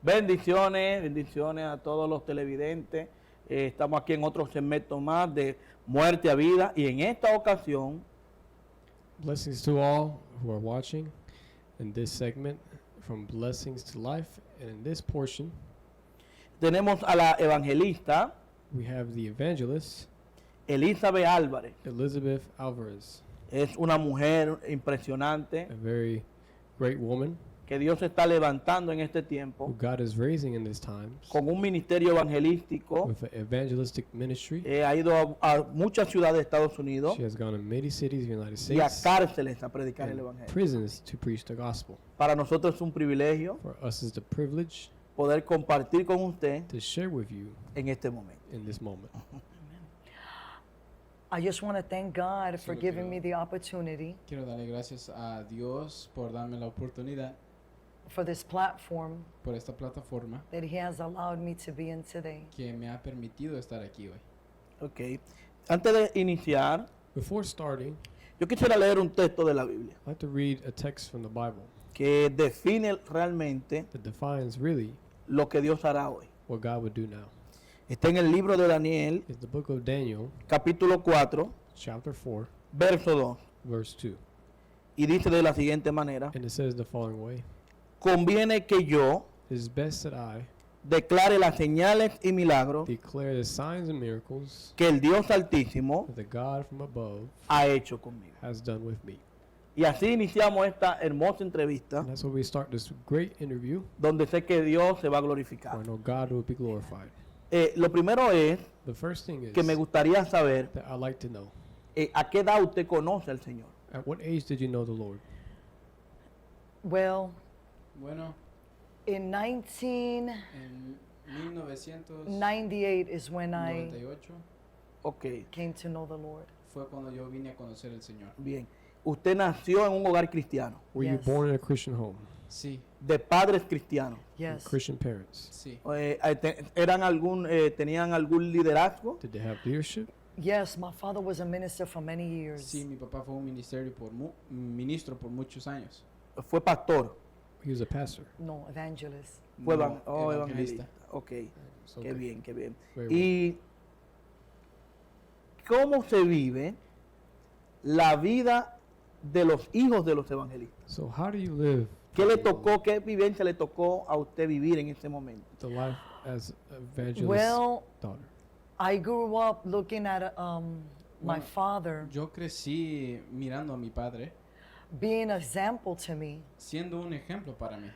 Bendiciones, bendiciones a todos los televidentes. Estamos aquí en otro segmento más de Muerte a Vida y en esta ocasión Blessings to all who are watching in this segment from Blessings to Life. And in this portion, tenemos a la evangelista we have the evangelist, Elizabeth Álvarez. Elizabeth Alvarez, Es una mujer impresionante a very great woman que Dios está levantando en este who tiempo God is raising in these times con un ministerio evangelístico. with an evangelistic ministry. Ha ido a muchas ciudades de Estados Unidos She has gone to many cities of the United y a States cárceles a predicar el and evangelio. prisons to preach the gospel. Para nosotros es un privilegio For us is the privilege poder compartir con usted to share with you en este momento. in this moment. I just want to thank God for Solo giving quiero- me the opportunity Quiero darle gracias a Dios por darme la oportunidad for this platform por esta plataforma that He has allowed me to be in today. que me ha permitido estar aquí hoy. Ok. Antes de iniciar, Before starting, yo quisiera leer un texto de la Biblia I'd like to read a text from the Bible que define realmente that defines really lo que Dios hará hoy. what God would do now. Está en el libro de Daniel, It's the book of Daniel, capítulo 4, chapter 4, verso 2. verse 2. Y dice de la siguiente manera: And it says the following way: conviene que yo It is best that I declare las señales y milagros declare the signs and miracles que el Dios Altísimo that the God from above ha hecho conmigo. has done with me. Y así iniciamos esta hermosa entrevista And that's why we start this great interview donde sé que Dios se va a where glorificar. I know God will be glorified. Lo primero es The first thing que me is gustaría saber that I'd like to know, a qué edad usted conoce al Señor. at what age did you know the Lord? Well, Bueno, in 1998 en 1998 is when I Ok, came to know the Lord. fue cuando yo vine a conocer al Señor. bien. Usted nació en un hogar cristiano, Were you Yes. born in a Christian home, Sí, de padres cristianos. Yes. Christian parents? sí. ¿Tenían algún liderazgo? Did they have leadership? Yes, my father was a minister for many years. Sí, mi papá fue un ministro por muchos años. ¿Fue pastor? He was a pastor. No, evangelist. Fue No, evangelista. Ok, So qué bien, qué bien. Very well. ¿Y cómo se vive la vida de los hijos de los evangelistas? So how do you live ¿Qué le tocó, qué vivencia le tocó a usted vivir en ese momento? the life as evangelist Well, daughter? I grew up looking at my Bueno, father Yo crecí mirando a mi padre, being an example to me, siendo un ejemplo para mí.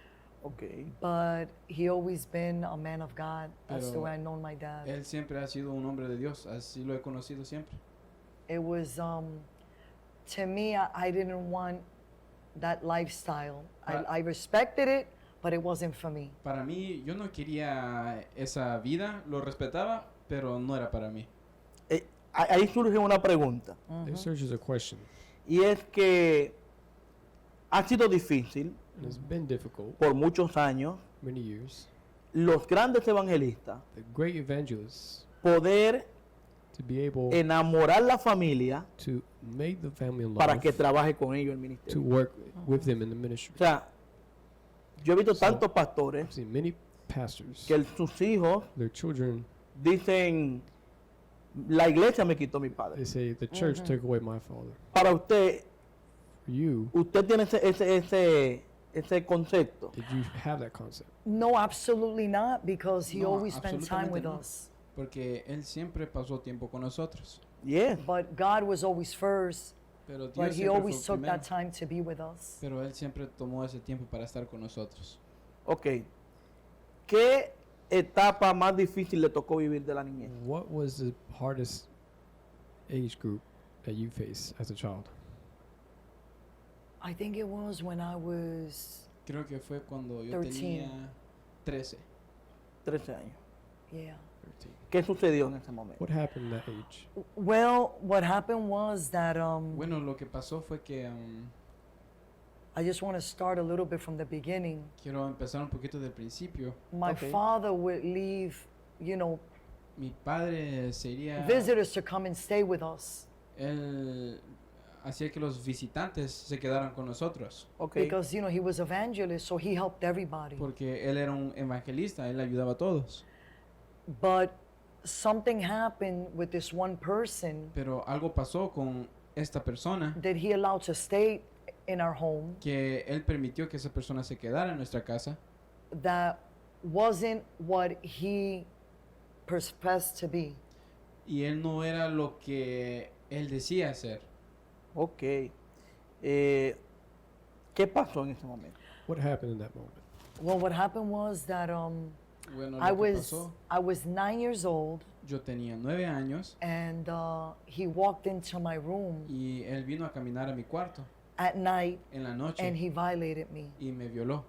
Ok. but he always been a man of God. That's the Pero way I known my dad. Él siempre ha sido un hombre de Dios, así lo he conocido siempre. It was to me, I didn't want that lifestyle. I respected it, but it wasn't for me. Para mí, yo no quería esa vida, lo respetaba, pero no era para mí. Ahí surge una pregunta, There surges a question, y es que ha sido difícil and it's been difficult por muchos años many years. los grandes evangelistas The great evangelists poder to be able enamorar la familia to make the family in para love, que trabaje con ellos el to ministerio. work with them in the ministry. O sea, yo he visto So- tantos pastores I've seen many pastors, que sus hijos their children, dicen, la iglesia me quitó mi padre. they say, the church took away my father. Para usted, For you, usted tiene ese concepto. did you have that concept? No, absolutely not, because he No, always spent time with absolutamente no. us. Porque Él siempre pasó tiempo con nosotros. Yes. But God was always first, Pero Dios but he siempre always fue took primero. that time to be with us. Pero Él siempre tomó ese tiempo para estar con nosotros. Ok. ¿Qué etapa más difícil le tocó vivir de la niñez? What was the hardest age group that you faced as a child? I think it was when I was, Creo que fue cuando yo 13. tenía 13. 13 años. yeah. 13. ¿Qué sucedió en ese momento? What happened at that age? Well, what happened was that Bueno, lo que pasó fue que I just want to start a little bit from the beginning. quiero empezar un poquito del principio. My Okay. father would leave, Mi padre se iría. visitors to come and stay with us. Él hacía que los visitantes se quedaran con nosotros. Ok. Because, you know, he was evangelist, so he helped everybody. Porque él era un evangelista, él ayudaba a todos. But something happened with this one person Pero algo pasó con esta persona that he allowed to stay in our home que él permitió que esa persona se quedara en nuestra casa, that wasn't what he professed to be. y él no era lo que él decía ser. Ok. ¿Qué pasó en ese momento? What happened in that moment? Well, what happened was that Bueno, I lo que was pasó, I was 9 years old, yo tenía 9 años and he walked into my room y él vino a caminar a mi cuarto at night, en la noche and he violated me. y me violó.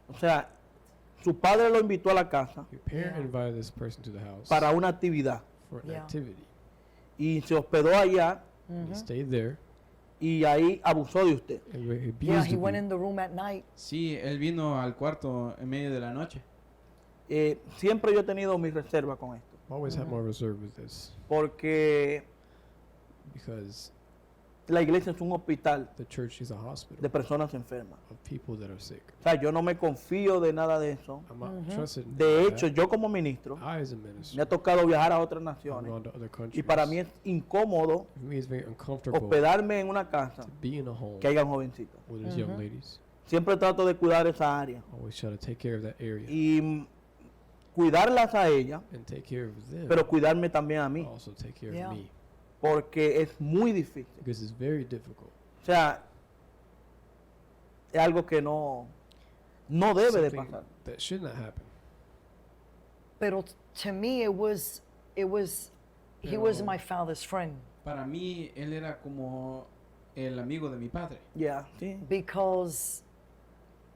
O sea, su padre lo invitó a la casa Your parent Yeah. invited this person to the house para una actividad for an Yeah. activity. y se hospedó allá He stayed there y ahí abusó de usted. and he abused Yeah, he of went you. in the room at night. Sí, él vino al cuarto en medio de la noche. Siempre yo he tenido mi reserva con esto, I always have more reserve with this porque because la iglesia es un hospital the church is a hospital de personas enfermas. of people that are sick. O sea, yo no me confío de nada de eso. I'm not trusted in De that. hecho, yo como ministro I as a me ha minister, tocado viajar a otras I've naciones gone to other y countries. para mí es incómodo For me, it's very uncomfortable hospedarme en una casa to be in a home que hayan jovencitas. where there's young ladies. Siempre trato de cuidar esa área Always try to take care of that area y cuidarlas a ella, and take care of them. pero cuidarme también a mí, Also take care Yeah. of me porque es muy difícil. because it's very difficult. O sea, es algo que no debe de Something pasar. that should not happen. But to me, he was Pero- my father's friend Para mí, él era como el amigo de mi padre. Ya, sí. because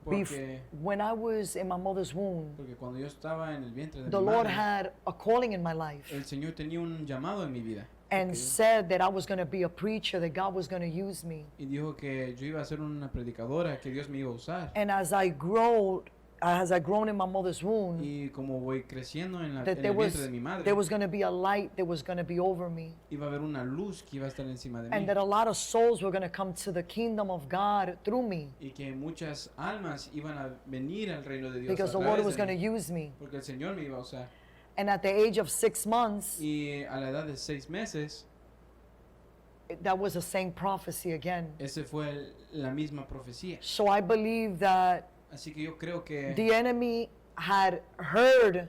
Porque, when I was in my mother's womb, porque cuando yo estaba en el vientre de the mi Lord madre, had a calling in my life el Señor tenía un llamado en mi vida. and said that I was going to be a preacher, that God was going to use me. Y dijo que yo iba a ser una predicadora, que Dios me iba a usar. And as I grown in my mother's womb, Y como voy creciendo en, that en there el vientre was de mi madre, there was going to be a light that was going to be over me, iba a haber una luz que iba a estar encima de and mí. that a lot of souls were going to come to the kingdom of God through me, Y que muchas almas iban a venir al reino de Dios because a the Lord través was de going to mí, use me. porque el Señor me iba a usar. And at the age of 6 months, Y a la edad de 6 meses, that was the same prophecy again. ese fue la misma profecía. So I believe that Así que yo creo que the enemy had heard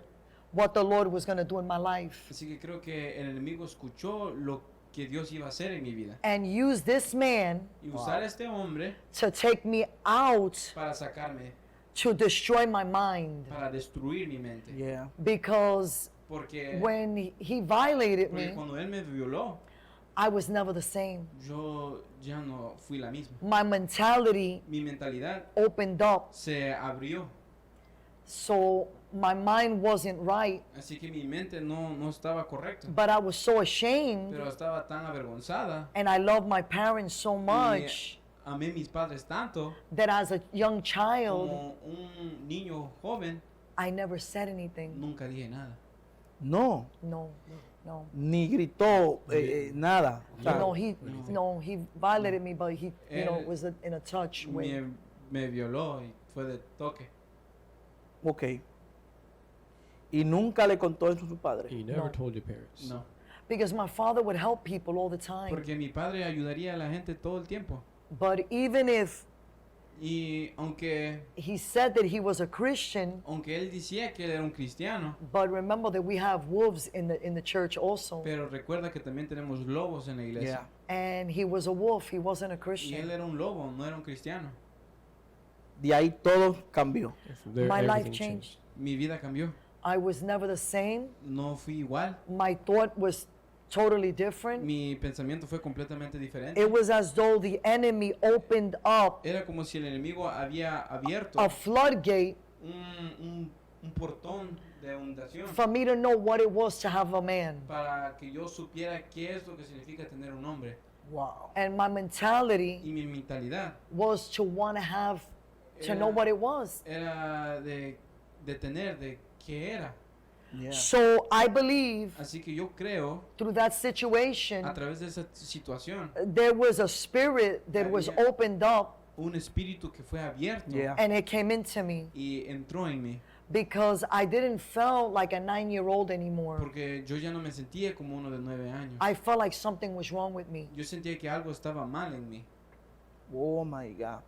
what the Lord was going to do in my life así que creo que el enemigo escuchó lo que Dios iba a hacer en mi vida and used this man y usar a este hombre to take me out para sacarme, to destroy my mind, para destruir mi mente. Yeah. because Porque, when he violated porque me, cuando él me violó, I was never the same. yo ya no fui la misma. My mentality Mi mentalidad opened up, se abrió, so my mind wasn't right, así que mi mente no estaba correcta, but I was so ashamed, pero estaba tan avergonzada. and I loved my parents so much Amé mis padres tanto that as a young child, como un niño joven, I never said anything. nunca dije nada. No, No, no. ni gritó nada. O sea, He violated me, but he, Él was in a touch way. Me violó y fue de toque. ok. Y nunca le contó eso a su padre. And you never No. told your parents. No, Because my father would help people all the time. porque mi padre ayudaría a la gente todo el tiempo. But even if Y aunque he said that he was a Christian, él decía que él era un cristiano, but remember that we have wolves in the church also. pero recuerda que también tenemos lobos en la iglesia. Yeah. And he was a wolf, he wasn't a Y él Christian. era un lobo, no era un cristiano. De ahí todo cambió. And from there, My life everything changed. Mi vida cambió. I was never the same. No fui igual. My thought was totally different. Mi pensamiento fue completamente diferente. It was as though the enemy opened up Era como si el enemigo había abierto a floodgate un portón de hundación for me to know what it was to have a man. para que yo supiera qué es lo que significa tener un hombre. Wow. And my mentality Y mi mentalidad was to want to have, to know Era- what it was. era de tener, de qué era. Yeah. So I believe Así que yo creo, through that situation, a través de esa situación, there was a spirit that was Había- opened up un espíritu que fue abierto Yeah. and it came into me y entró en mí. because I didn't feel like a 9-year-old anymore. Porque yo ya no me sentía como uno de 9 años. I felt like something was wrong with me. Yo sentía que algo estaba mal en mí. Oh my God.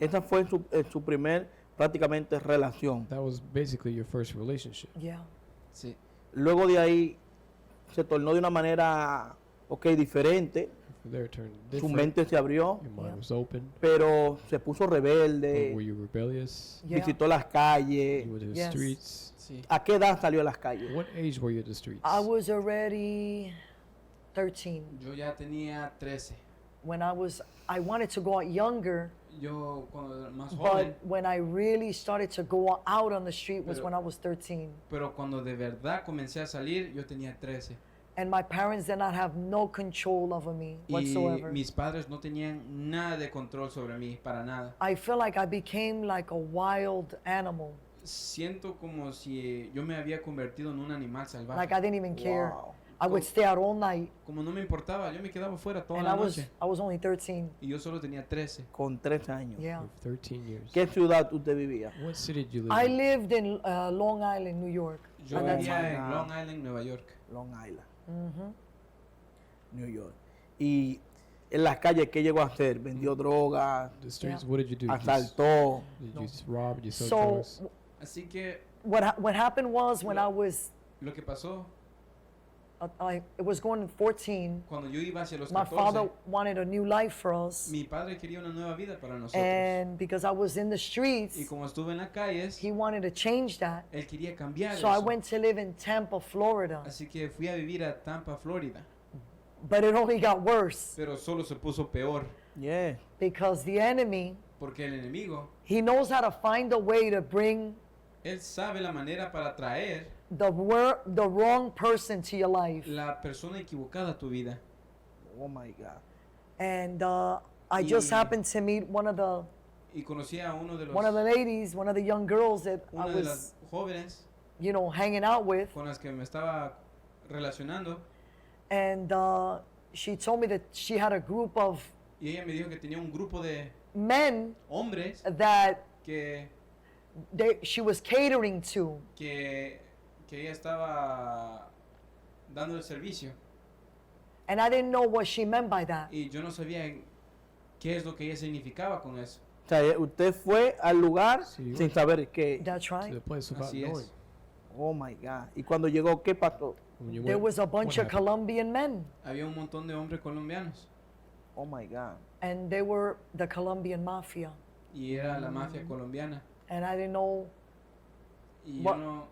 Esa fue su primer prácticamente relación. That was basically your first relationship. Yeah. Sí. Luego de ahí se tornó de una manera, diferente. From there, it turned Su different. mente se abrió, Your mind Yeah. was open. pero se puso But rebelde, were you rebellious? Yeah. visitó las calles. You went to the Yes. streets. Sí. ¿A qué edad salió a las calles? What age were you at the streets? I was already 13 Yo ya tenía 13. when I wanted to go out younger, Yo cuando era más but joven, when I really started to go out on the street was Pero- when I was 13. pero cuando de verdad comencé a salir, yo tenía 13. And my parents did not have no control over me Y whatsoever. mis padres no tenían nada de control sobre mí, para nada. I feel like I became like a wild animal. Siento como si yo me había convertido en un animal salvaje. Like I didn't even care. Wow. I would stay out all night, Como no me importaba, yo me quedaba fuera toda and la I noche. was only 13. Y yo solo tenía 13. Con 13 años. Yeah. Of 13 years. ¿Qué ciudad usted vivía? What city did you live I in? lived in Long Island, New York. Yo at that vivía time. en God. Long Island, Nueva York. Long Island, Mhm. New York. Y en las calles, ¿qué llegó a hacer? ¿Vendió drogas? The streets. Yeah. What did you do? ¿Asaltó? Did you just rob? Did you sell So drugs? Así que what happened was when I was lo que pasó it was going 14. cuando yo iba hacia los My 14, father wanted a new life for us, mi padre quería una nueva vida para nosotros. and because I was in the Y streets, como estuve en las calles, he wanted to change that. él quería cambiar So I eso. went to live in Tampa, Florida, Así que fui a vivir a Tampa, Florida. but it only got worse Pero solo se puso peor. Yeah. because the enemy, Porque el enemigo, he knows how to find a way to bring él sabe la manera para traer the wrong person to your life. la persona equivocada a tu vida. Oh my God. And I just Y- happened to meet one of the Y conocí a uno de los ladies, one of the young girls that I una de was, las jóvenes hanging out with. con las que me estaba relacionando, And she told me that she had a group of y ella me dijo que tenía un grupo de men hombres that que she was catering to. que ella estaba dando el servicio, And I didn't know what she meant by that. y yo no sabía qué es lo que ella significaba con eso. O sea, usted fue al lugar Sí, sin saber qué. That's To right. the place without Así es. knowing. Oh my God. Y cuando llegó, ¿qué pasó? When you There went, was a what bunch of happened? Colombian men, Había un montón de hombres colombianos Oh my God. and they were the Colombian mafia. y era la mafia colombiana, And I didn't know, y What- yo no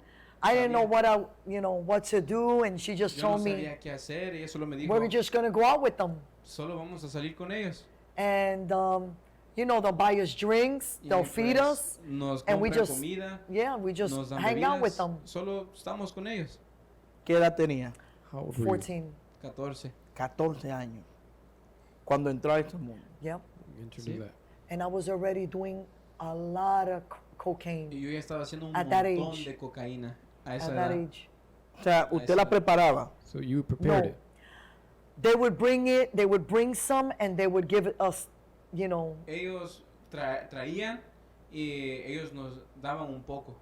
I didn't know sabía- what to do. And she just yo no told me, sabía qué hacer, y ella solo me dijo, we're just gonna go out with them, solo vamos a salir con ellos. and they'll buy us drinks, Y they'll feed pues, us. nos and we compran just comida, Yeah, we just nos dan hang out with bebidas, them. solo estamos con ellos. ¿Qué edad tenía? How old were 14. 14. 14 años. Cuando entró a este mundo. Yep. you entered Sí. that? And I was already doing a lot of cocaine Y yo ya estaba haciendo un At that montón age. de cocaína a at esa that edad. age. O sea, usted la preparaba. So you prepared No. it. They would bring some and they would give us, Ellos traían y ellos nos daban un poco.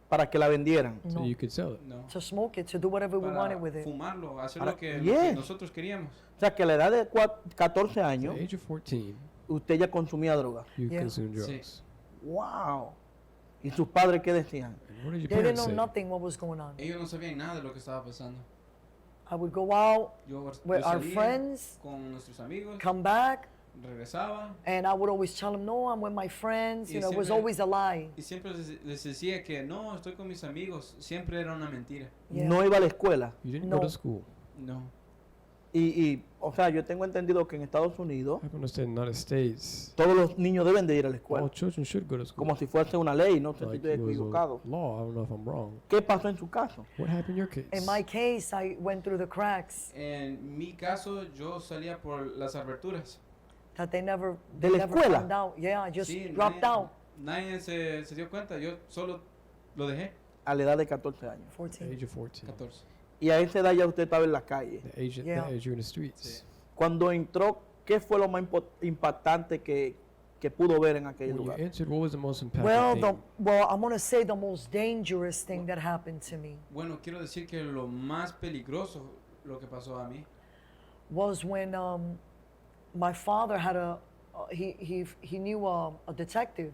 Para que la vendieran. So no, you could sell it. No. to smoke it, to do whatever we Para wanted with it. fumarlo, hacer Ahora, lo que yes. nosotros queríamos. O sea, que a la edad de 14 At años, the age of 14, usted ya consumía droga. you Yeah. consumed Sí. drugs. ¡Wow! ¿Y sus padres qué decían? And what did your They didn't parents know say? nothing what was going on. Ellos no sabían nada de lo que estaba pasando. I would go out Yo with our salía friends, con nuestros amigos, come back, regresaba and I would always tell them, no, I'm with my friends. Y It was siempre- always a lie. y siempre les decía que no, estoy con mis amigos. Siempre era una mentira. Yeah. No iba a la escuela. You didn't No. go to school. No. O sea, yo tengo entendido que en Estados Unidos I understand in the United States, todos los niños deben de ir a la all escuela. children should go to school. Como si fuese una ley, no sé si Like estoy it was equivocado. a law. I don't know if I'm wrong. ¿Qué pasó en su caso? What happened in your case? In my case, I went through the cracks En mi caso, yo salía por las aberturas. that they never, ¿De la escuela? found out. Yeah, I just Sí, dropped out. nadie se dio cuenta. Yo solo lo dejé. a la edad de 14 años. the 14. age of 14. 14. Y a esa edad ya usted estaba en la calle. The age, Yeah. the age you're in the streets. Cuando entró, ¿qué fue lo más impactante que pudo ver en aquel When you lugar? entered, what was the most impactful Well, thing? I'm going to say the most dangerous thing that happened to me Bueno, quiero decir que lo más peligroso, lo que pasó a mí, was when my father had he knew a detective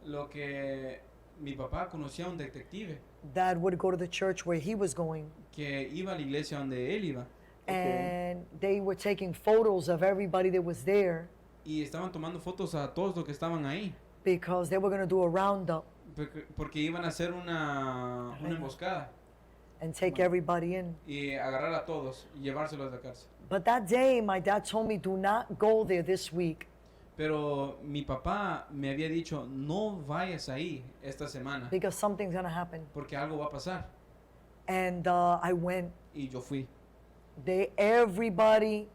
lo que mi papá conocía a un detective that would go to the church where he was going, que iba a la iglesia donde él iba and they were taking photos of everybody that was there y estaban tomando fotos a todos los que estaban ahí because they were going to do a roundup porque iban a hacer una emboscada and take everybody in. y agarrar a todos y llevárselos a la cárcel. But that day, my dad told me, do not go there this week Pero mi papá me había dicho, no vayas ahí esta semana because something's going to happen. porque algo va a pasar. And I went. Y yo fui. Everybody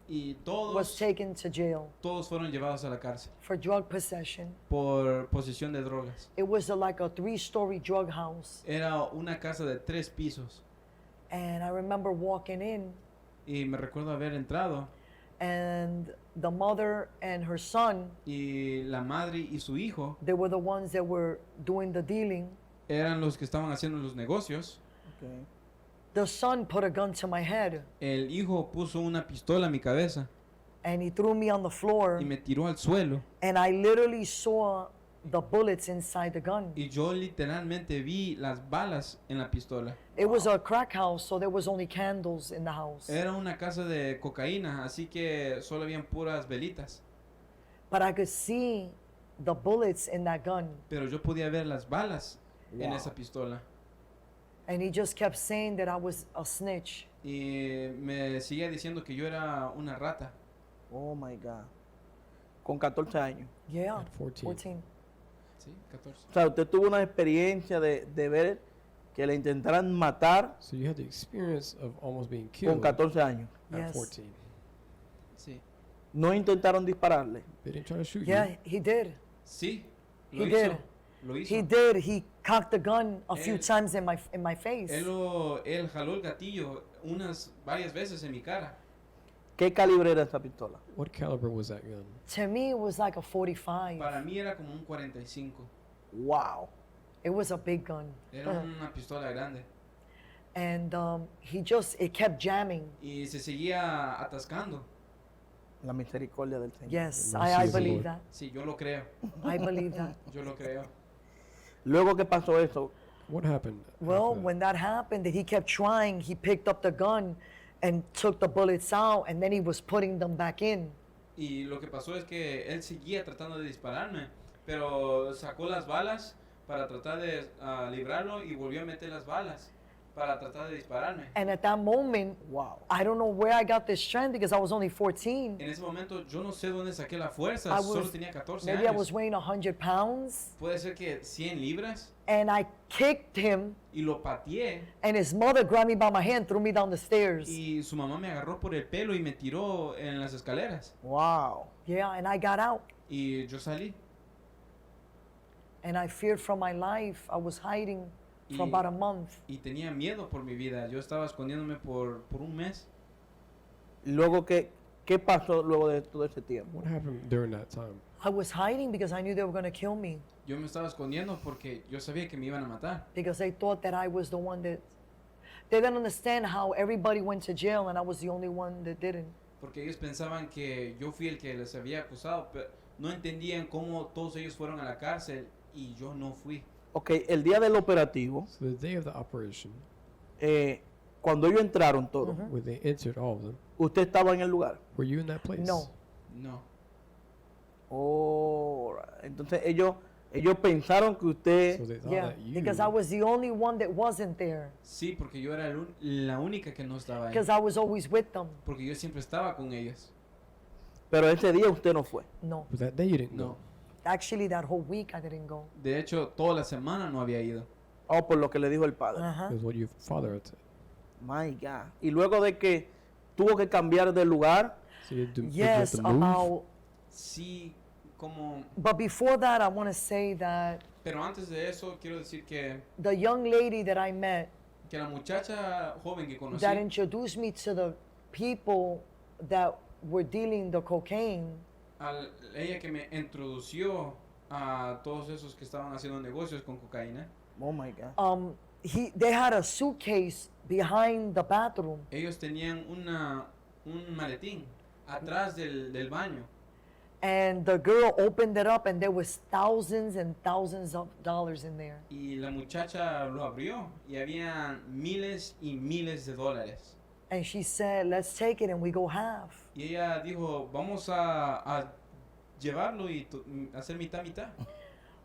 Y was taken to jail todos fueron llevados a la cárcel for drug possession. por posesión de drogas. It was like a 3-story drug house. Era una casa de 3 pisos. And I remember walking in, Y me recuerdo haber entrado and the mother and her son, y la madre y su hijo they were the ones that were doing the dealing. eran los que estaban haciendo los negocios. Okay. The son put a gun to my head El hijo puso una pistola a mi cabeza and he threw me on the floor, y me tiró al suelo. and I literally saw the bullets inside the gun. Y yo literalmente vi las balas en la pistola. It was a crack house, so there was only candles in the house. Era una casa de cocaína, así que solo habían puras velitas. But I could see the bullets in that gun. Pero yo podía ver las balas en Wow. esa pistola. And he just kept saying that I was a snitch. Y me seguía diciendo que yo era una rata. Oh my God. Con 14 años. Yeah, At 14. 14. Sí, 14. O sea, usted tuvo una experiencia de ver que le intentaran matar So you had the experience of almost being con killed 14 años. at Yes. 14. Sí. No intentaron dispararle. They didn't try to shoot Yeah, you. he did. Sí, He lo did. hizo. Lo hizo. He did. He cocked the gun a few Él- times in my face. Él jaló el gatillo varias veces en mi cara. ¿Qué calibre era esa pistola? What caliber was that gun? To me, it was like a 45. Para mí era como un 45. Wow. It was a big gun. Era una pistola grande. And it kept jamming. Y se seguía atascando. La misericordia del Señor. Yes, The I mercy of the believe Lord. that. Sí, yo lo creo. I believe that. Yo lo creo. Luego que pasó eso, What happened? Well, after that? when that happened, he kept trying. He picked up the gun and took the bullets out, and then he was putting them back in. Y lo que pasó es que él seguía tratando de dispararme, pero sacó las balas para tratar de librarlo y volvió a meter las balas para tratar de dispararme. And at that moment, wow. I don't know where I got this strength because I was only 14. En ese momento yo no sé dónde saqué la fuerza, I solo was- tenía 14 Maybe I años. was weighing 100 pounds. Puede ser que 100 libras And I kicked him, y lo pateé and his mother grabbed me by my hand, threw me down the stairs. y su mamá me agarró por el pelo y me tiró en las escaleras Wow. Yeah, and I got out. y yo salí. And I feared for my life. I was hiding for Y- about a month. Y tenía miedo por mi vida. Yo estaba escondiéndome por un mes. Luego ¿qué pasó luego de todo ese tiempo? What happened during that time? I was hiding because I knew they were going to kill me Yo me estaba escondiendo porque yo sabía que me iban a matar. because they thought that I was the one that. They didn't understand how everybody went to jail and I was the only one that didn't. Porque ellos pensaban que yo fui el que les había acusado, pero no entendían cómo todos ellos fueron a la cárcel y yo no fui. Ok, el día del operativo, So the day of the operation, cuando ellos entraron todos, when they entered all of them, ¿usted estaba en el lugar? were you in that place? No. No. Oh, entonces ellos pensaron que usted... So they thought Yeah, that you. because I was the only one that wasn't there Sí, porque yo era la única que no estaba ahí. because I was always with them. Porque yo siempre estaba con ellos. Pero ese día usted no fue. No. But that day you didn't No. go. Actually, that whole week I didn't go. De hecho, toda la semana no había ido. Oh, por lo que le dijo el padre. Uh-huh. That's what your father had said. My God. Y luego de que tuvo que cambiar de lugar, So you had to, Yes, you had to move. about Sí, como, But before that, I want to say that pero antes de eso quiero decir the young lady that I met que la muchacha joven que conocí, that introduced me to the people that were dealing the cocaine, ella que me introdució a todos esos que estaban haciendo negocios con cocaína, Oh my God. they had a suitcase behind the bathroom, ellos tenían un maletín atrás del baño and the girl opened it up, and there was thousands and thousands of dollars in there. y la muchacha lo abrió y había miles y miles de dólares. And she said, "Let's take it and we go half." Y ella dijo, vamos a llevarlo y hacer mitad, mitad.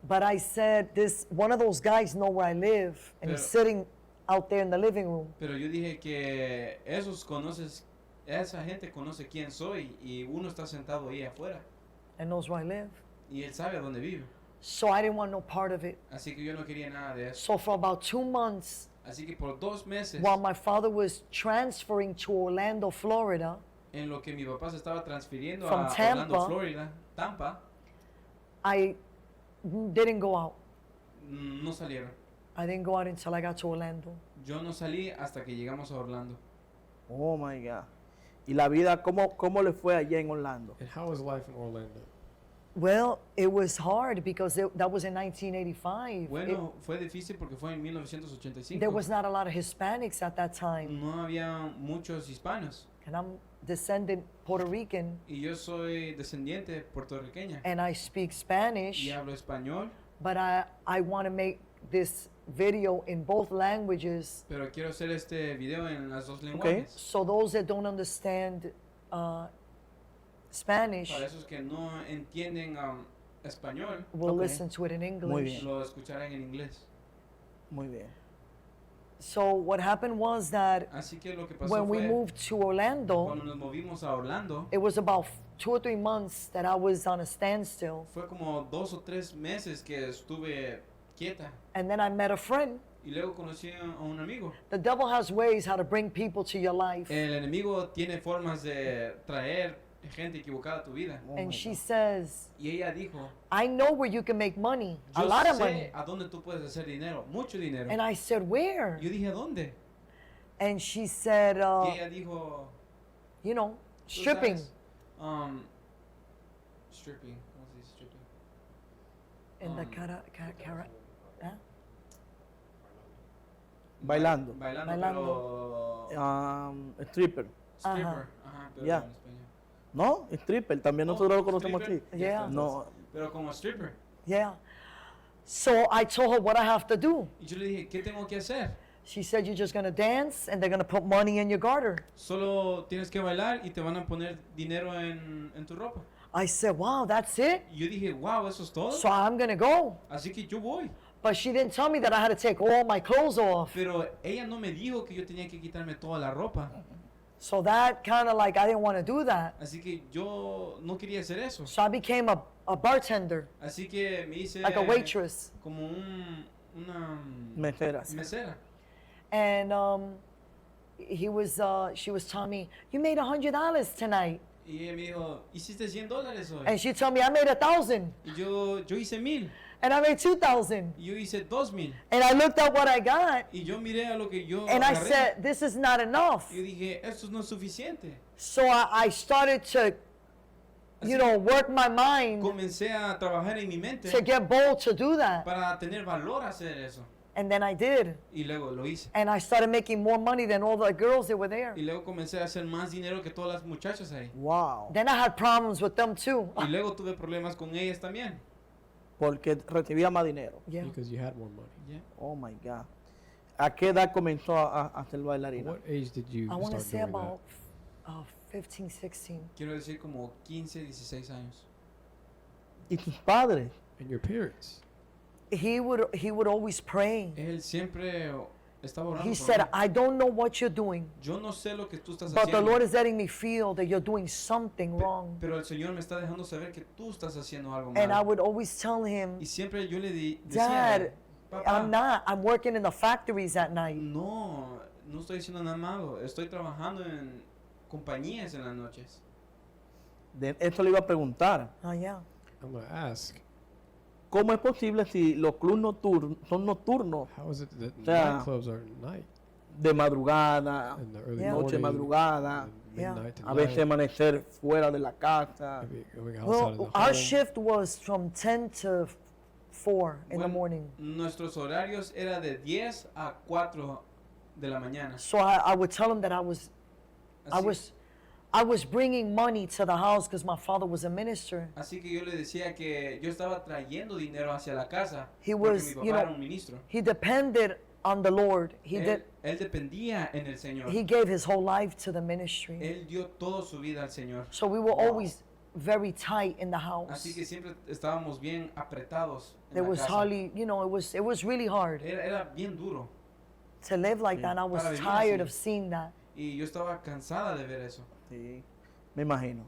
But I said, "This one of those guys know where I live, and he's Pero- sitting out there in the living room." Pero yo dije que esa gente conoce quién soy y uno está sentado ahí afuera And knows where I live. y él sabe a dónde vive. So I didn't want no part of it. Así que yo no quería nada de eso. So for about 2 months, Así que por 2 meses, while my father was transferring to Orlando, Florida, en lo que mi papá se estaba transfiriendo From a Tampa. Orlando, Florida, Tampa, I didn't go out. no salieron. I didn't go out until I got to Orlando. Yo no salí hasta que llegamos a Orlando. Oh my God. ¿Y la vida, cómo le fue allá en Orlando? And how was life in Orlando? Well, it was hard because that was in 1985. Bueno, fue difícil porque fue en 1985. There was not a lot of Hispanics at that time, No había muchos hispanos. and I'm descendant Puerto Rican, Y yo soy descendiente puertorriqueña. and I speak Spanish. Y hablo español, But I want to make this video in both languages, pero quiero hacer este video en las dos lenguajes. so those that don't understand Spanish Para esos que no entienden español, will Okay. listen to it in Muy English. bien. lo escucharán en inglés. Muy bien. So what happened was that Así que lo que pasó when we fue moved to Orlando, cuando nos movimos a Orlando, it was about 2 or 3 months that I was on a standstill, fue como 2 o 3 meses que estuve quieta. and then I met a friend. Y luego conocí a un amigo. The devil has ways how to bring people to your life. El enemigo tiene formas de traer gente equivocada a tu vida. Oh And my she God. says, Y ella dijo, "I know where you can make money, a yo lot of sé money." a dónde tú puedes hacer dinero, mucho dinero. And I said, "Where?" Yo dije, ¿a dónde? And she said, Y ella dijo, you know, "Tú stripping. sabes, stripping, ¿cómo se dice stripping? In the Um, ¿eh? Bailando. Bailando, pero Stripper. stripper. Ajá. Ajá, pero Ya. en español. ¿No? Stripper. También Oh, nosotros lo conocemos así. stripper. Yeah. está, No. entonces. Pero como stripper. Yeah. So I told her what I have to do. Y yo le dije, ¿qué tengo que hacer? She said, "You're just gonna dance, and they're gonna put money in your garter." Solo tienes que bailar y te van a poner dinero en tu ropa. I said, "Wow, that's it." Y yo dije, wow, ¿eso es todo? So I'm gonna go. Así que yo voy. But she didn't tell me that I had to take all my clothes off. Pero ella no me dijo que yo tenía que quitarme toda la ropa. So that kind of like, I didn't want to do that. Así que yo no quería hacer eso. So I became a bartender, Así que me hice like a waitress. como una Meseras. mesera. And she was telling me, "You made $100 tonight." Y ella me dijo, ¿hiciste $100 hoy? And she told me, "I made 1,000. Y yo hice 1000. And I made 2,000. Y yo hice 2000. And I looked at what I got, Y yo miré a lo que yo and I agarré. said, "This is not enough." Y yo dije, esto no es suficiente. So I started to, Así you know, work my mind Comencé a trabajar en mi mente to get bold to do that. para tener valor a hacer eso. And then I did. Y luego lo hice. And I started making more money than all the girls that were there. Y luego comencé a hacer más dinero que todas las muchachas ahí. Wow. Then I had problems with them too. Y luego tuve problemas con ellas también. Porque recibía más dinero. Yeah. Because you had more money. ¿Ya? Oh my God. ¿A qué edad comenzó a ser At bailarina? what age did you I want to start say doing about 15, 16. Quiero decir como 15, 16 años. ¿Y tus padres? that? And your parents? He would always pray. Él siempre estaba orando He por said, mí. "I don't know what you're doing, Yo no sé lo que tú estás but the haciendo. Lord is letting me feel that you're doing something wrong." Pero el Señor me está dejando saber que tú estás haciendo algo And I malo. would always tell him, Y siempre yo le decía, a "Dad, él, papá, I'm working in the factories at night." no estoy haciendo nada malo. Estoy trabajando en compañías en las noches. Esto le iba a preguntar. Oh, yeah. I'm going to ask, ¿cómo es posible si los clubes nocturnos son nocturnos how is it that sea, nightclubs are at night? de madrugada, In the early Yeah. noche morning, madrugada, and Yeah. midnight to a veces night, amanecer fuera de la casa? maybe going outside of Well, the our home. shift was from 10 to 4 in the Bueno, morning. Nuestros horarios era de 10 a 4 de la mañana. So I would tell them that I Así, was bringing money to the house because my father was a minister. así que yo le decía que yo estaba trayendo dinero hacia la casa He porque was, mi you papá know, era un ministro. He depended on the Lord. Él dependía en el Señor. He gave his whole life to the ministry. Él dio toda su vida al Señor. So we were always very tight in the house. Así que siempre estábamos bien apretados en There la was casa. hardly, you know, it was really hard Era bien duro to live like that. And I was Para vivir tired así. of seeing that. y yo estaba cansada de ver eso. Sí, me imagino.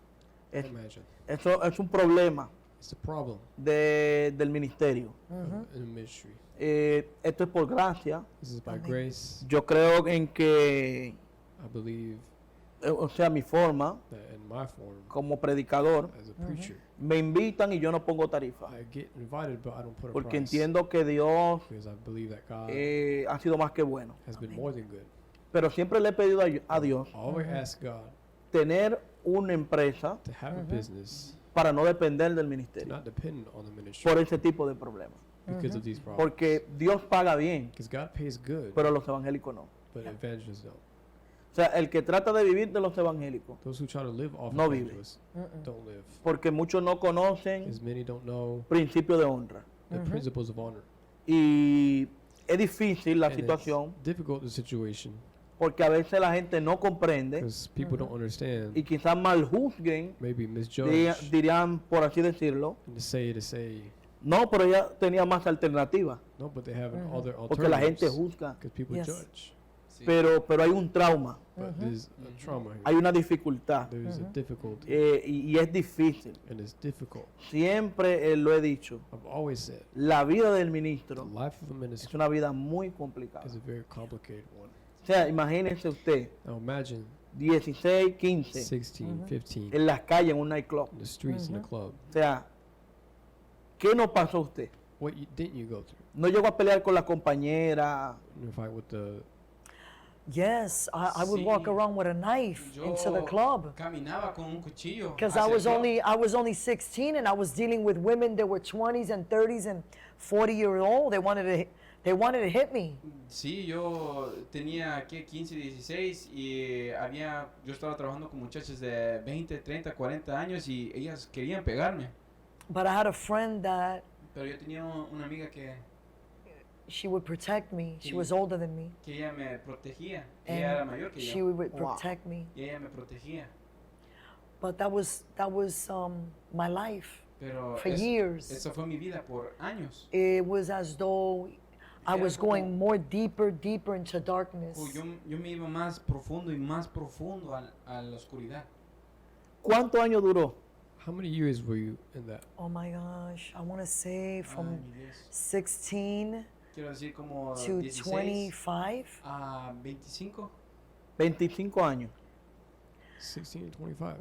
Es- Imagine. eso es un problema It's the problem del ministerio. in the ministry. Esto es por gracia. This is by Amén. grace. Yo creo en que, I believe o sea, mi forma that in my form, como predicador, as a preacher, me invitan y yo no pongo tarifa. I get invited, but I don't put a Porque price. entiendo que Dios Because I believe that God ha sido más que bueno. has been more than good. Pero siempre le he pedido a Dios I always ask God tener una empresa to have a business, para no depender del to ministerio not depend on the ministry por ese tipo de problemas. because of these problems. Porque Dios paga bien, Because God pays good, pero los evangélicos no. but evangelists don't. O sea, el que trata de vivir de los evangélicos, Those who try to live off No vive. evangelists don't live. porque muchos no conocen Because many don't know principios de honra. the principles of honor. Y es difícil la And it's situación difficult the situation porque a veces la gente no comprende because people don't understand, y quizás mal juzguen, maybe misjudge, dirían, por así decirlo, and to say, no, pero ella tenía más alternativas, no, but they have other porque la gente alternatives juzga, because people Yes. judge. Sí. pero hay un trauma, But there's a trauma here. hay una dificultad There's a difficulty, y es difícil. and it's difficult. Siempre lo he dicho, I've always said la vida del the ministro life of a es minister una vida muy complicada. is a very complicated one. O sea, imagínense usted, Now imagine 16, 15, 16, 15 en las calles, en un nightclub. in the streets in a club. O sea, ¿qué no pasó a usted? What didn't you go through? No llegó a pelear con la compañera. In a fight with the Yes, I would walk Sí. around with a knife Yo into the club. caminaba con un cuchillo. Because hacia el club. I was only 16 and I was dealing with women that were 20s and 30s and 40-year old. They wanted to hit me. Sí, yo tenía ¿qué? 15, 16 y yo estaba trabajando con muchachas de 20, 30, 40 años y ellas querían pegarme. But I had a friend that Pero yo tenía una amiga que she would protect me. She Sí. was older than me. ella me protegía. Ella era mayor And que she yo. would Wow. protect me. Y ella me protegía. But that was my life Pero for years. esa fue mi vida por años. It was as though I Era was como- going more deeper into darkness. Yo me iba más profundo y más profundo a la oscuridad. ¿Cuántos años duró? How many years were you in that? Oh my gosh, I want to say from Ay, mi Dios. 16 Quiero decir como to 16 25. a 25. 25 años. 16 and 25.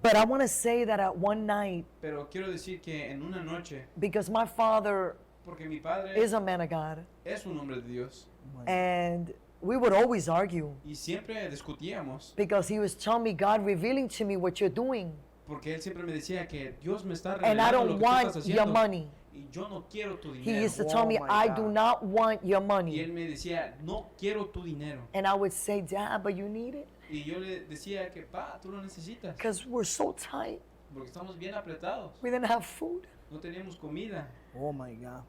But I want to say that at one night, Pero quiero decir que en una noche, because my father porque mi padre is a man of God, es un hombre de Dios and we would always argue y siempre discutíamos because he was telling me, God revealing to me what you're doing, porque él siempre me decía que Dios me está and I revelando lo don't que tú want estás your haciendo money. y yo no quiero tu He dinero. used to tell me, Oh my I God. do not want your Y money. él me decía, no quiero tu dinero. And I would say, Dad, but you need it Y yo le decía que, pa, tú lo necesitas because we're so tight. porque estamos bien apretados. We didn't have food. No teníamos comida. Oh my God.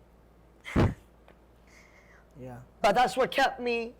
Yeah. But that's what kept me,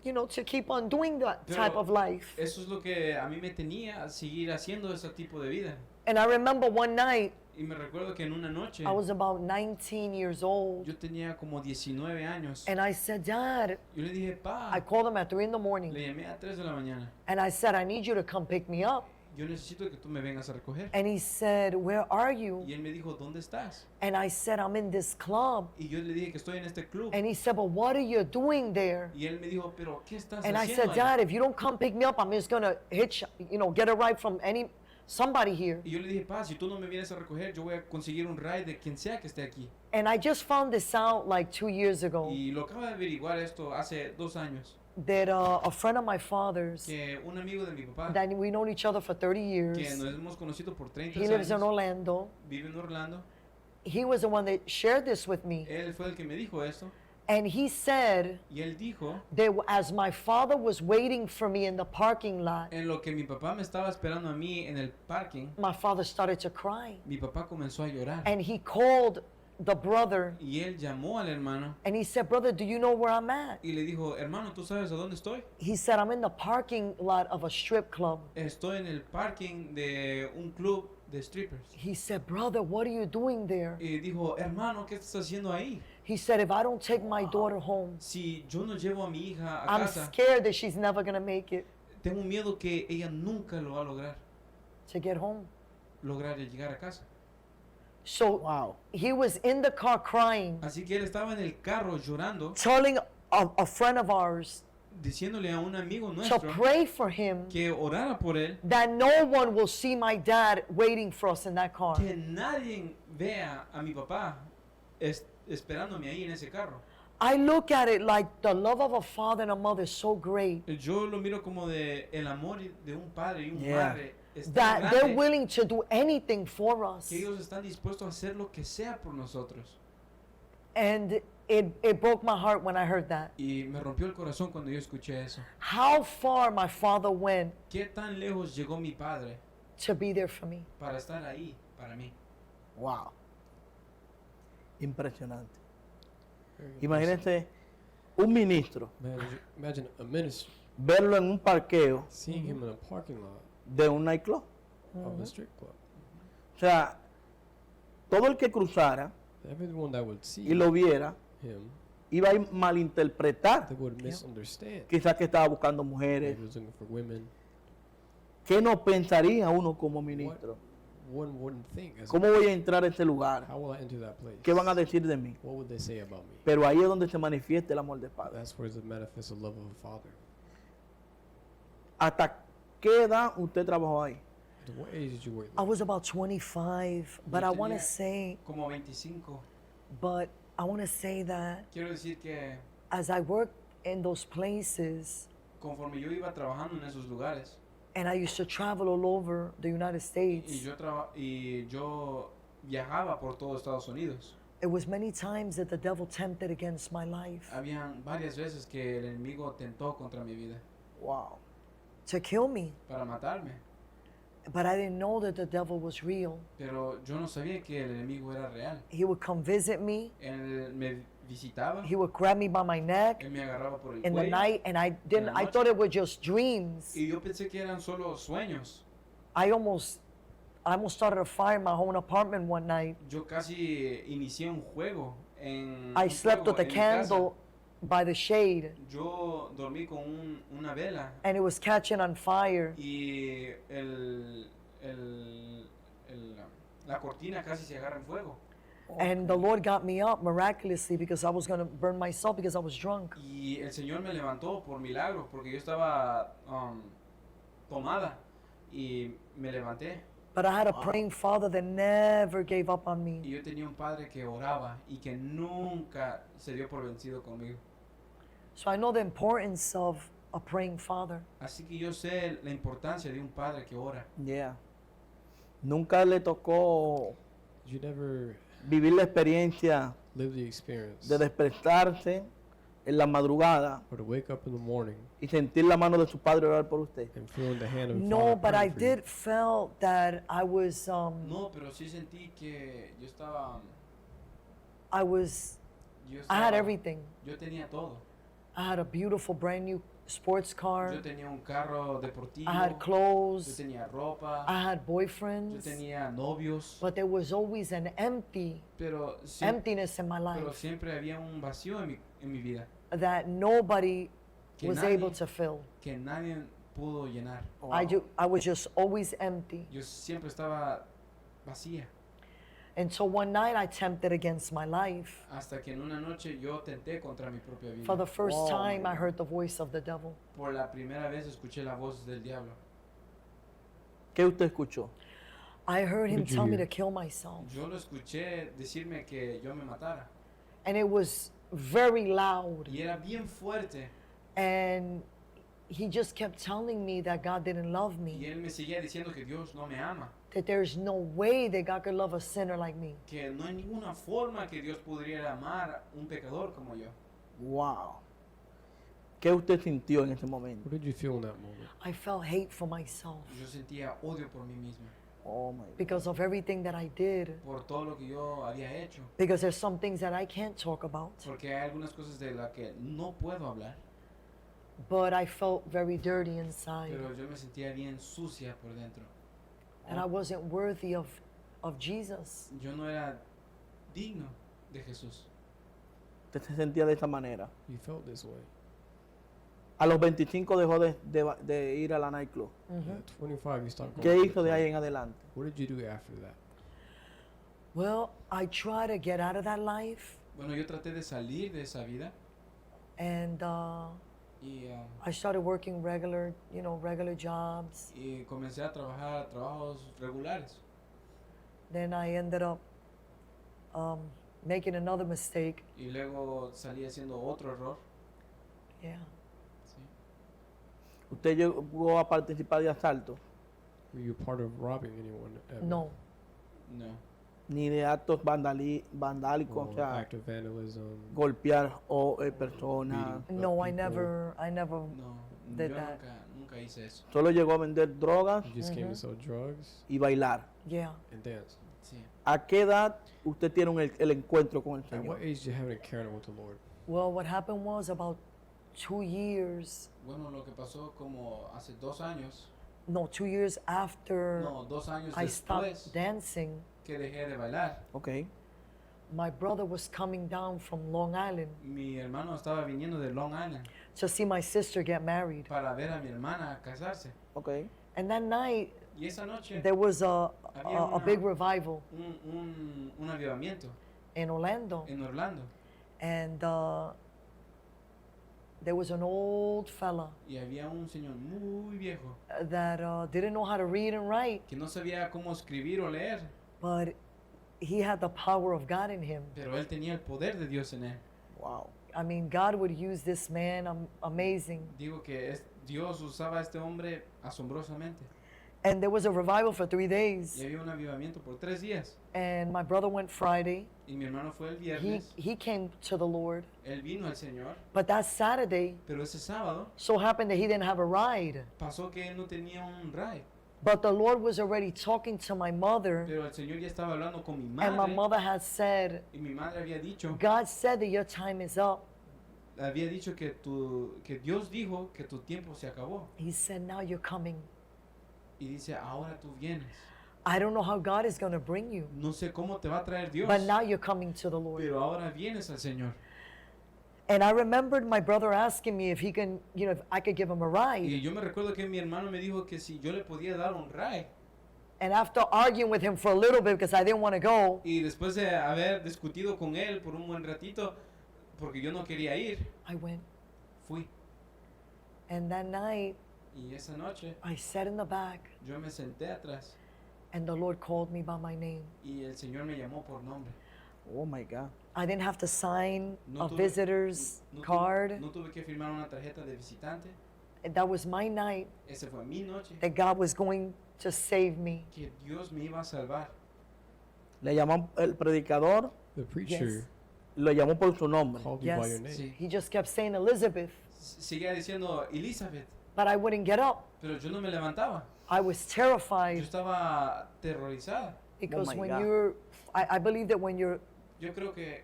to keep on doing that type Pero of life. Eso es lo que a mí me tenía a seguir haciendo ese tipo de vida. And I remember one night, Y me recuerdo que en una noche I was about 19 years old, yo tenía como 19 años. and I said, Dad, Yo le dije, pa, I called him at 3 in the le morning, llamé a 3 de la mañana. and I said, I need you to come pick me up. Yo necesito que tú me vengas a recoger. And he said, where are you? Y él me dijo, ¿dónde estás? And I said, I'm in this club. Y yo le dije que estoy en este club. And he said, but what are you doing there? Y él me dijo, pero ¿qué estás And I haciendo said, ahí? Dad, if you don't come pick me up, I'm just going to get a ride from any somebody here. Y yo le dije, pa, si tú no me vienes a recoger, yo voy a conseguir un ride de quien sea que esté aquí. And I just found this out like 2 years ago Y lo acabo de averiguar esto hace 2 años. that a friend of my father's, Que un amigo de mi papá, that we known each other for 30 que years, nos hemos conocido por 30 he lives in años, Orlando. vive en Orlando. He was the one that shared this with me. Él fue el que me dijo esto. And he said Y él dijo, that as my father was waiting for me in the parking lot, en lo que mi papá me estaba esperando a mí en el parking, my father started to cry. mi papá comenzó a llorar. And he called the brother Y él llamó al hermano and he said, "Brother, do you know where I'm at?" y le dijo, hermano, ¿tú sabes a dónde estoy? He said, "I'm in the parking lot of a strip club." Estoy en el parking de un club de strippers. He said, "Brother, what are you doing there?" Y dijo, hermano, ¿qué estás haciendo ahí? He said, "If I don't take my daughter home, Si yo no llevo a mi hija a I'm casa, scared that she's never going to make it tengo miedo que ella nunca lo va a to get home." lograr llegar a casa. So Wow. he was in the car crying, Así que él estaba en el carro llorando, telling a friend of ours diciéndole a un amigo to nuestro pray for him que orara por él, that no one will see my dad waiting for us in that car. que nadie vea a mi papá esperándome ahí en ese carro. I look at it like the love of a father and a mother is so great Yo lo miro como de el amor de un padre y un Yeah. padre es tan that they're grande willing to do anything for us. que ellos están dispuestos a hacer lo que sea por nosotros. And it broke my heart when I heard that. Y me rompió el corazón cuando yo escuché eso. How far my father went ¿Qué tan lejos llegó mi padre to be there for me. para estar ahí para mí? Wow. Impresionante. Very Imagínense un ministro, Imagine a minister verlo en un parqueo seeing him in a parking lot de un nightclub. of a strip club. O sea, todo el que cruzara Everyone that would see y lo viera him, iba a malinterpretar. they would misunderstand. Quizás que estaba buscando He mujeres. was looking for women. ¿Qué no pensaría uno como ministro? One wouldn't think, as ¿Cómo voy a entrar a este lugar? how will I enter that place? ¿Qué van a decir de mí? What would they say about me? Pero ahí es donde se manifiesta el amor del Padre. That's where it manifests the love of a father. ¿Hasta qué edad usted trabajó ahí? At what age did you work I there? was about 25, but Yo I want to tenía say, Como 25. that Quiero decir que as I worked in those places conforme yo iba trabajando en esos lugares and I used to travel all over the United y States, yo viajaba por todo Estados Unidos, it was many times that the devil tempted against my life habían varias veces que el enemigo tentó contra mi vida Wow. to kill me, para matarme, but I didn't know that the devil was real. pero yo no sabía que el enemigo era real. He would come visit me, Él me visitaba, he would grab me by my neck él me agarraba por el in the cuello night, and I la noche. thought it were just dreams. y yo pensé que eran solo sueños. I almost started a fire in my own apartment one night. Yo casi inicié un juego en I un slept fuego with a en mi casa. candle by the shade, Yo dormí con una vela and it was catching on fire. y la cortina casi se agarra en fuego. And the Lord got me up miraculously because I was going to burn myself because I was drunk. Y el Señor me levantó por milagro porque yo estaba tomada y me levanté. But I had a praying father that never gave up on Y me. yo tenía un padre que oraba y que nunca se dio por vencido conmigo. So I know the importance of a praying father. Así que yo sé la importancia de un padre que ora. Yeah. Nunca le tocó Did you never vivir la experiencia live the experience de despertarse en la madrugada or to wake up in the morning y sentir la mano de su padre orar por usted. and feeling the hand of No, Father but I praying for you? did felt that I was No, pero sí sentí que yo estaba... I had everything. Yo tenía todo. I had a beautiful brand new sports car. Yo tenía un carro deportivo. I had Yo clothes. tenía ropa. I had Yo boyfriends. tenía novios. But there was always an Pero, emptiness in my pero life siempre había un vacío en mi vida that nobody que was nadie, able to fill. que nadie pudo llenar. I was just always empty. Yo siempre estaba vacía. Until one night I tempted against my life. Hasta que en una noche yo tenté contra mi propia vida. For the first Oh, time my I heard the voice of the devil. Por la primera vez escuché la voz del diablo. ¿Qué usted escuchó? I heard him did you tell me hear? to kill myself. Yo lo escuché decirme que yo me matara. And it was very loud. Y era bien fuerte. And he just kept telling me that God didn't love Y me. él me seguía diciendo que Dios no me ama. That there's no way that God could love a sinner like me. Que no hay ninguna forma que Dios pudiera amar a un pecador como yo. Wow. ¿Qué usted sintió en ese momento? What did you feel in that moment? I felt hate for myself Yo sentía odio por mí mismo. Oh my God. because of everything that I did. Por todo lo que yo había hecho. Because there's some things that I can't talk about. Porque hay algunas cosas de las que no puedo hablar. But I felt very dirty inside. Pero yo me sentía bien sucia por dentro. And I wasn't worthy of Jesus. Yo no era digno de Jesús. Usted se sentía de esa manera. You felt this way. A los 25 dejó de ir a la nightclub. At 25, you stopped going. ¿Qué to the hizo de club. ahí en adelante? What did you do after that? Well, I tried to get out of that life. Bueno, yo traté de salir de esa vida And y, I started working regular jobs. y comencé a trabajar trabajos regulares. Then I ended up making another mistake. Y luego salí haciendo otro error. Yeah. ¿Sí? ¿Usted llegó a participar de asalto? Were you part of robbing anyone ever? No. No. Ni de actos vandálicos, Or o sea, act of vandalism? golpear o personas. Beating. No, I people. never No. Did Yo that. nunca hice eso. Solo llegó a vender drogas You just came to sell drugs y bailar. Yeah. and dance. Sí. ¿A qué edad usted tiene el encuentro con el At Señor? what age did you have an encounter with the Lord? Well, what happened was about 2 years. Bueno, lo que pasó como hace 2 años, No, 2 years after no, 2 años I stopped después dancing. que dejé de bailar, Ok. My brother was coming down from Long Island mi hermano estaba viniendo de Long Island to see my sister get married. para ver a mi hermana casarse. Ok. And that night Y esa noche there was a Había big una- revival un avivamiento in Orlando. en Orlando And there was an old fella y había un señor muy viejo that didn't know how to read and write, que no sabía cómo escribir o leer, but he had the power of God in him. pero él tenía el poder de Dios en él. Wow. I mean, God would use this man amazing. Digo que Dios usaba a este hombre asombrosamente. And there was a revival for 3 Y days. había un avivamiento por 3 días. And my brother went Friday. Y mi hermano fue el He, viernes. he came to the Lord. Él vino al Señor. But that Saturday, Pero ese sábado so happened that he didn't have a ride. pasó que él no tenía un ride. But the Lord was already talking to my mother. Pero el Señor ya estaba hablando con mi And my madre. mother had said, Y mi madre había dicho, God said that your time is up. que Dios dijo que tu tiempo se acabó. He said, now you're coming. Y dice, ahora tú vienes. I don't know how God is going to bring you. No sé cómo te va a traer Dios. But now you're coming to the Lord. Pero ahora vienes al Señor. And I remembered my brother asking me if he can, if I could give him a ride. Y yo me recuerdo que mi hermano me dijo que si yo le podía dar un ride. And after arguing with him for a little bit because I didn't want to go, Y después de haber discutido con él por un buen ratito, porque yo no quería ir, I went. fui. And that night, Y esa noche I sat in the back yo me senté atrás and the Lord called me by my name. y el Señor me llamó por nombre. Oh my God. I didn't have to sign No a tuve- visitor's no tu- card. No tuve que firmar una tarjeta de visitante. And that was my night Esa fue mi noche that God was going to save me. que Dios me iba a salvar. Le llamó el predicador, The preacher lo llamó por su nombre. called you by Yes. your name. Sí. He just kept saying Elizabeth, Seguía diciendo Elizabeth, but I wouldn't get up. pero yo no me levantaba. I was Yo terrified estaba aterrorizada. because my when God. you're, I believe that when you Yo creo que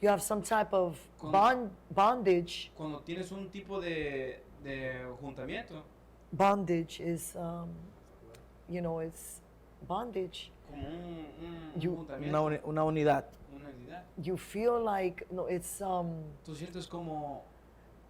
have some type of Con- bondage. cuando tienes un tipo de juntamiento, Bondage is, it's bondage. como un You- juntamiento, Una unidad. una unidad, You feel like, no, it's tú sientes como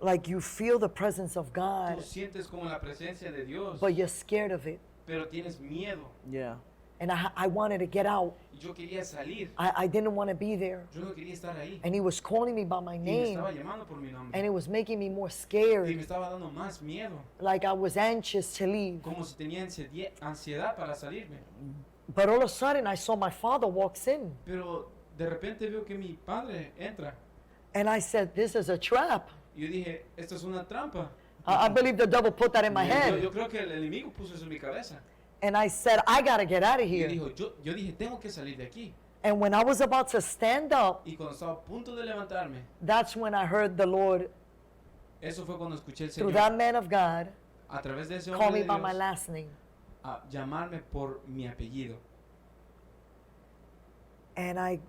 like you feel the presence of tú God, sientes como la presencia de Dios, but you're scared of it. pero tienes miedo. Yeah. And I wanted to get out. Y yo quería salir. I didn't want to be there. Yo no quería estar ahí. And he was calling me by my Y me name. estaba llamando por mi nombre. And it was making me more Y scared. me estaba dando más miedo. Like I was anxious to leave. Como si tenía ansiedad para salirme. But all of a sudden, I saw my father walks in. Pero de repente veo que mi padre entra. And I said, this is a trap. Y yo dije, esto es una trampa. I believe the devil put that in my Yo head. creo que el enemigo puso eso en mi cabeza. And I said, I got to get out of Y here. yo dije, tengo que salir de aquí. And when I was about to stand up, Y cuando estaba a punto de levantarme, that's when I heard the Lord, eso fue cuando escuché el through Señor that man of God, a través de ese call hombre me de by my Dios last name. a llamarme por mi apellido. And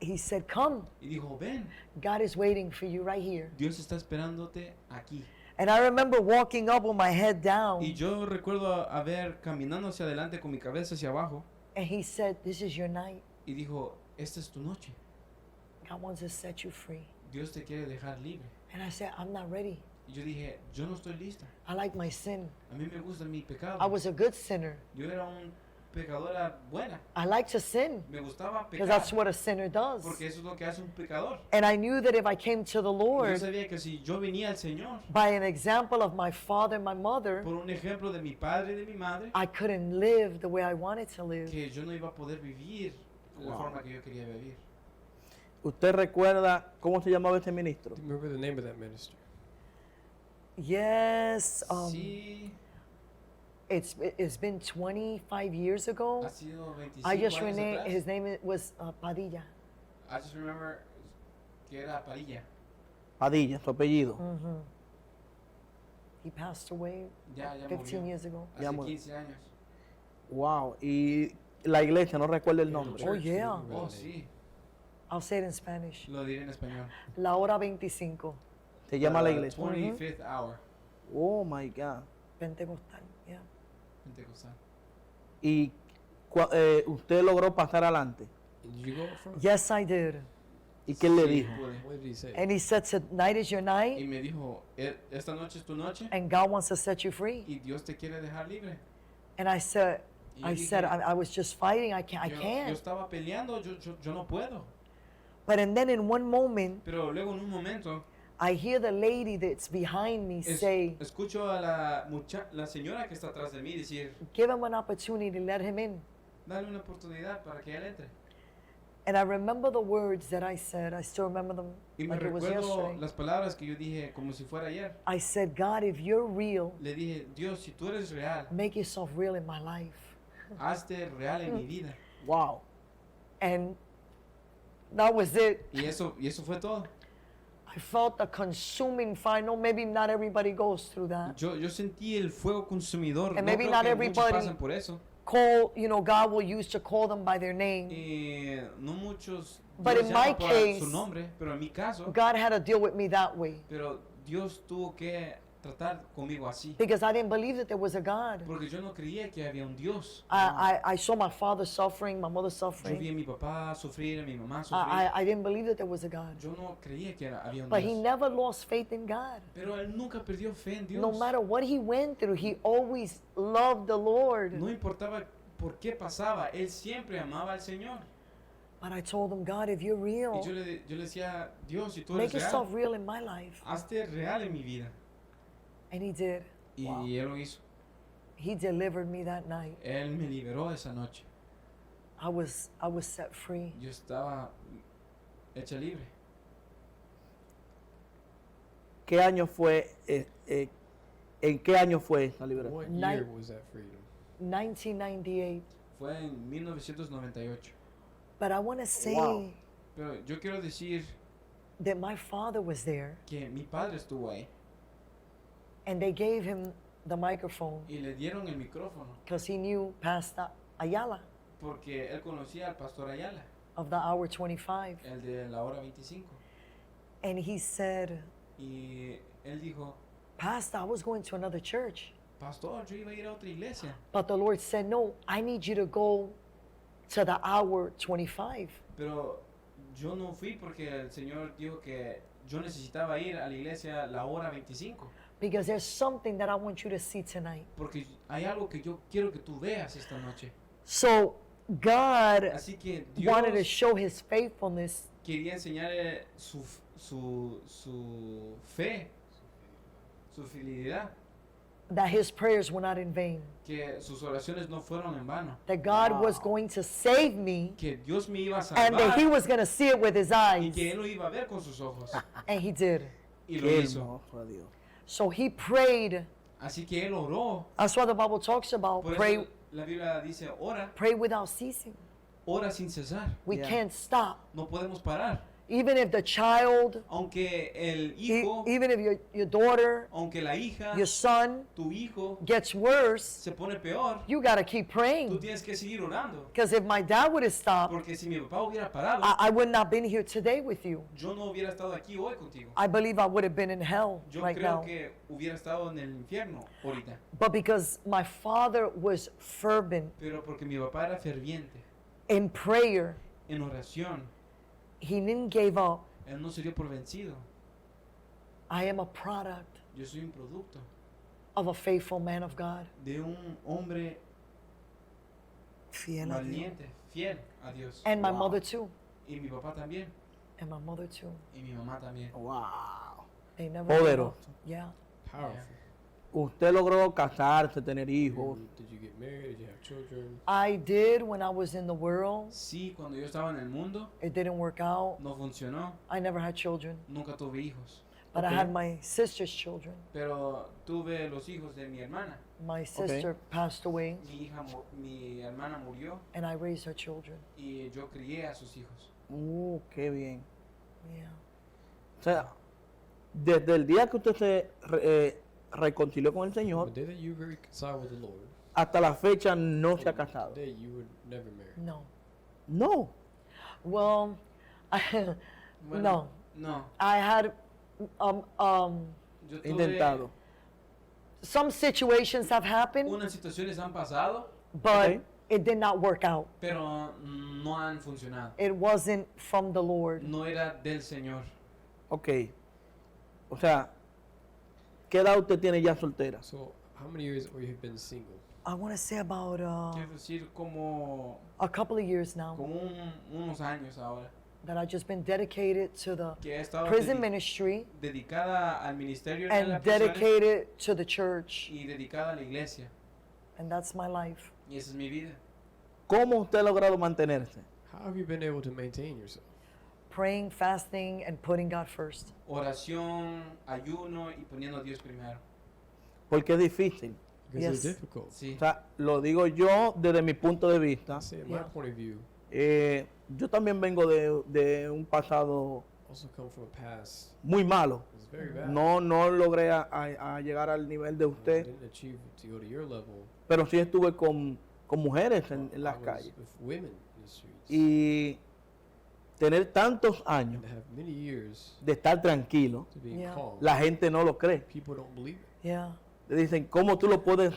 he said, come. Y dijo, ven, God is waiting for you right here. Dios está esperándote aquí. And I remember walking up with my head down. Y yo recuerdo haber caminando hacia adelante con mi cabeza hacia abajo And he said, this is your night. y dijo, esta es tu noche. God wants to set you free. Dios te quiere dejar libre. And I said, I'm not ready. Y yo dije, yo no estoy lista. I like my sin. A mí me gusta mi pecado. I was a good sinner. Yo era un pecadora buena. I like to sin Me gustaba because pecar. that's what a sinner does. Porque eso es lo que hace un pecador. And I knew that if I came to the Y yo Lord sabía que si yo venía al Señor by an example of my father and my mother, por un ejemplo de mi padre y de mi madre, I couldn't live the way I wanted to live. que yo no iba a poder vivir de la forma que yo quería vivir. ¿Usted recuerda cómo se llamaba ese ministro? Do you remember the name of that minister? Yes, Sí, it's been 25 years ago. ha sido 25 I just años renamed atrás. his name was Padilla. I just remember que era Padilla. Padilla, su apellido. Hmm He passed away Ya 15 murió. years ago. Hace Ya murió. 15 años. Wow. Y la iglesia, no recuerdo el nombre. Oh, yeah. Oh, sí. I'll say it in Spanish. Lo diré en español. La hora 25, Se llama la The iglesia. 25th hour. Oh my God. Pentecostal. Yeah. Pentecostal. Y usted logró pasar adelante. And did you go up front? Yes, I did. ¿Y qué le Sí, dijo? pude. What did he say? And he said, tonight is your Y night, me dijo, esta noche es tu noche and God wants to set you free. y Dios te quiere dejar libre. And I said, Y yo dije, I was just fighting. I yo can't. estaba peleando, yo no puedo. But and then in one moment, Pero luego en un momento I hear the lady that's behind me say, escucho a la señora que está atrás de mí decir, give him an opportunity, let him in. dale una oportunidad para que él entre. And I remember the words that I said. I still remember them Y me like it was recuerdo yesterday. las palabras que yo dije como si fuera ayer. I said, God, if you're real, Le dije, Dios, si tú eres real, make yourself real in my life. hazte real en mi vida. Wow. And that was it. Y eso fue todo. I felt a consuming fire. No, maybe not everybody goes through that. Yo sentí el fuego consumidor. And No maybe creo not que muchos everybody- pasan por eso. God will use to call them by their name. Y no muchos But Dios in llama my por case- su nombre, pero en mi caso, God had to deal with me that way pero Dios tuvo que tratar conmigo así. because I didn't believe that there was a God. Porque yo no creía que había un Dios. I saw my father suffering, my mother Yo vi suffering. a mi papá sufrir, a mi mamá sufrir. I didn't believe that there was a God. Yo no creía que había un But he Dios. never lost faith in God. Pero él nunca perdió fe en Dios. No matter what he went through, he always loved the Lord. No importaba por qué pasaba, él siempre amaba al Señor. But I told him, God, if you're Y real, yo le decía, Dios, si tú make eres real, yourself real in my life. hazte real en mi vida. And he did. Y Wow. él lo hizo. He delivered me that night. Él me liberó esa noche. I was set free. Yo estaba hecha libre. ¿Qué año fue? ¿En qué año fue esa liberación? What Night- year was that freedom? 1998. Fue en 1998. But I want to say Wow. Pero yo quiero decir that my father was there que mi padre estuvo ahí and they gave him the microphone y le dieron el micrófono because he knew Pastor Ayala porque él conocía al pastor Ayala, of the Hour 25. el de la hora 25. And he said, Y él dijo, Pastor, I was going to another church. pastor, yo iba a ir a otra iglesia. But the Lord said, no, I need you to go to the Hour 25. Pero yo no fui porque el Señor dijo que yo necesitaba ir a la iglesia la hora 25. Because there's something that I want you to see tonight. Porque hay algo que yo quiero que tú veas esta noche. So God Así que wanted to Dios show his faithfulness quería enseñarle su fe, su fidelidad, that his prayers were not in vain. que sus oraciones no fueron en vano, That God was Wow. going to save me que Dios me iba a and that he salvar was going to see it with his y eyes. que Él lo iba a ver con sus ojos. And he did. Y lo Qué hizo. hermoso, Dios. So he prayed. Así que Él oró. That's what the Bible talks about. Por Pray, eso la Biblia dice, ora, pray without ceasing. ora sin cesar. We Yeah. can't stop. No podemos parar. Even if the child, Aunque el e- hijo, even if your daughter, aunque la hija, your son tu hijo gets worse, se pone peor, you got to keep tú praying. tienes que seguir orando. Because if my dad would have stopped, Porque si mi papá hubiera parado, I would not been here today with you. yo no hubiera estado aquí hoy contigo. I believe I would have been in hell Yo right creo now. que hubiera estado en el infierno ahorita. But because my father was fervent Pero porque mi papá era ferviente in prayer, en oración, he didn't give up. él no se dio por vencido. I am a product Yo soy un producto of a faithful man of God. de un hombre Fiel a Dios. valiente, fiel a Dios. And my Wow. mother too. Y mi papá también. And my mother too. Y mi mamá también. Wow. They never gave Poderoso. up. Yeah. Powerful. Usted logró casarse, tener hijos. Did you get married? Did you have children? I did when I was in the world. Sí, cuando yo estaba en el mundo, It didn't work out. no funcionó. I never had children. Nunca tuve hijos. But I Okay. had my sister's children. Pero tuve los hijos de mi hermana. My sister passed away Mi hermana murió and I raised her children. y yo crié a sus hijos. Qué bien. Yeah. O sea, desde el día que usted se reconcilió con el From Señor, the day that you reconciled with the Lord, hasta la fecha no se ha from casado. the day you were never married. No. No. Well, Bueno, no. No. I had Yo tuve Intentado. some situations have happened, unas situaciones han pasado, but Okay. it did not work out. pero no han funcionado. It wasn't from the Lord. No era del Señor. Ok. O sea, ¿qué edad usted tiene ya soltera? So, how many years have you been single? I want to say about Quiero decir como, a couple of years now como unos años ahora that I've just been dedicated to the que he estado prison ministry dedicada al ministerio de and las prisiones dedicated to the church. y dedicada a la iglesia. And that's my life. Y esa es mi vida. ¿Cómo usted ha logrado mantenerse? How have you been able to maintain yourself? Praying, fasting, and putting God first. Oración, ayuno y poniendo a Dios primero. Porque es difícil. Because it's Yes. difficult. Sí. O sea, lo digo yo desde mi punto de vista. I say, in my Yeah. point of view, Yo también vengo de un pasado also come from a past muy malo. that's very bad. No logré a llegar al nivel de I usted, didn't achieve to go to your level. pero sí estuve con mujeres en I las was calles. with women in the streets. Y tener tantos años And to have many years de estar tranquilo, to be Yeah. calm. la gente no lo cree. People don't believe it. Yeah. Le dicen, ¿cómo tú lo puedes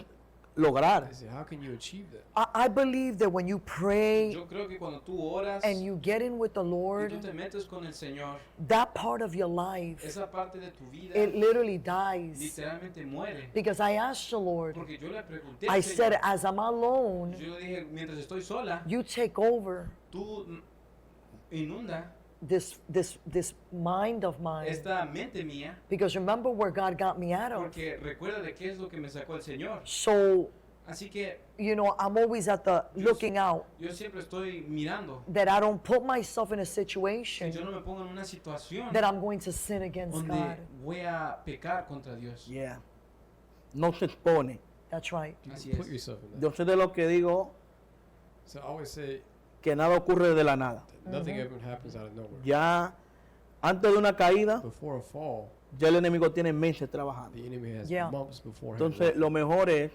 lograr? They say, how can you achieve that? I believe that when you pray Yo creo que cuando tú oras and you get in with the y Lord, tú te metes con el Señor, that part of your life, esa parte de tu vida it literally dies. literalmente muere. Because I asked the Lord, Porque yo le pregunté I al said, Señor, as I'm alone, yo le dije, mientras estoy sola, you take over tú inunda this mind of mine. esta mente mía, Because remember where God got me out of. porque recuerda de qué es lo que me sacó el Señor. So, Así que you know, I'm always at the looking out yo siempre estoy mirando that I don't put myself in a que situation yo no me ponga en una situación that I'm going to sin against donde God. voy a pecar contra Dios. Yeah. No se expone. That's right. You Así can put es. yourself in that. Yo sé de lo que digo, So I always say que nada ocurre de la nada. that nothing ever happens out of nowhere. Ya antes de una caída, Before a fall, ya el enemigo tiene meses trabajando. the enemy has Yeah. months before. Entonces, lo mejor es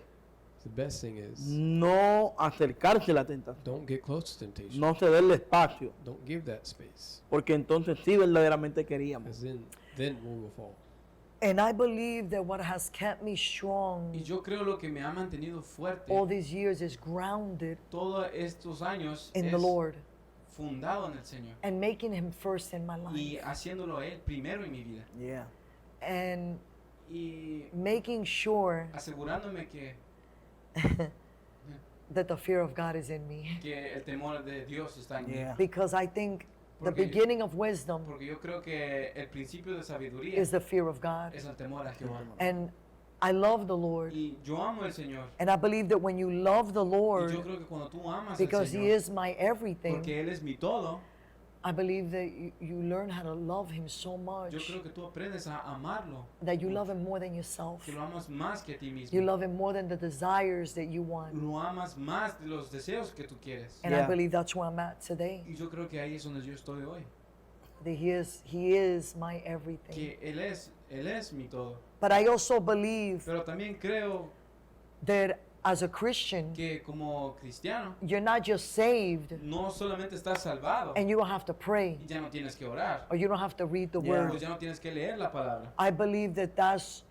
The best thing is no acercarse a la tentación. don't get close to temptation. No cederle espacio. Don't give that space, Porque entonces sí verdaderamente queríamos. because then we will fall. And I believe that what has kept me strong Y yo creo lo que me ha mantenido fuerte all these years is grounded todos estos años in es the Lord fundado en el Señor and making Him first in my y life haciéndolo Él primero en mi vida Yeah. and y making sure asegurándome que that the fear of God is in me. que el temor de Dios está en mí. Yeah. Because I think the Porque- beginning of wisdom Porque yo creo que el principio de sabiduría is the fear of God. es el temor a Jehová. And I love the Lord. Y yo amo al Señor. And I believe that when you love the Y Lord, yo creo que cuando tú amas al because He Señor, is my everything, porque Él es mi todo, I believe that you learn how to love Him so yo much creo que tú aprendes a amarlo, that you love Him more than yourself. que lo amas más que a ti mismo. You love Him more than the desires that you want. Lo amas más de los deseos que tú quieres. And I Yeah. believe that's where I'm at today. Y yo creo que ahí es donde yo estoy hoy. That He is my everything. Que Él es mi todo. But I also believe Pero también creo that as a Christian, que como cristiano, you're not just saved no solamente estás salvado and you don't have to pray y ya no tienes que orar, or you don't have to read the Yeah. word. pues ya no tienes que leer la palabra. I believe that that's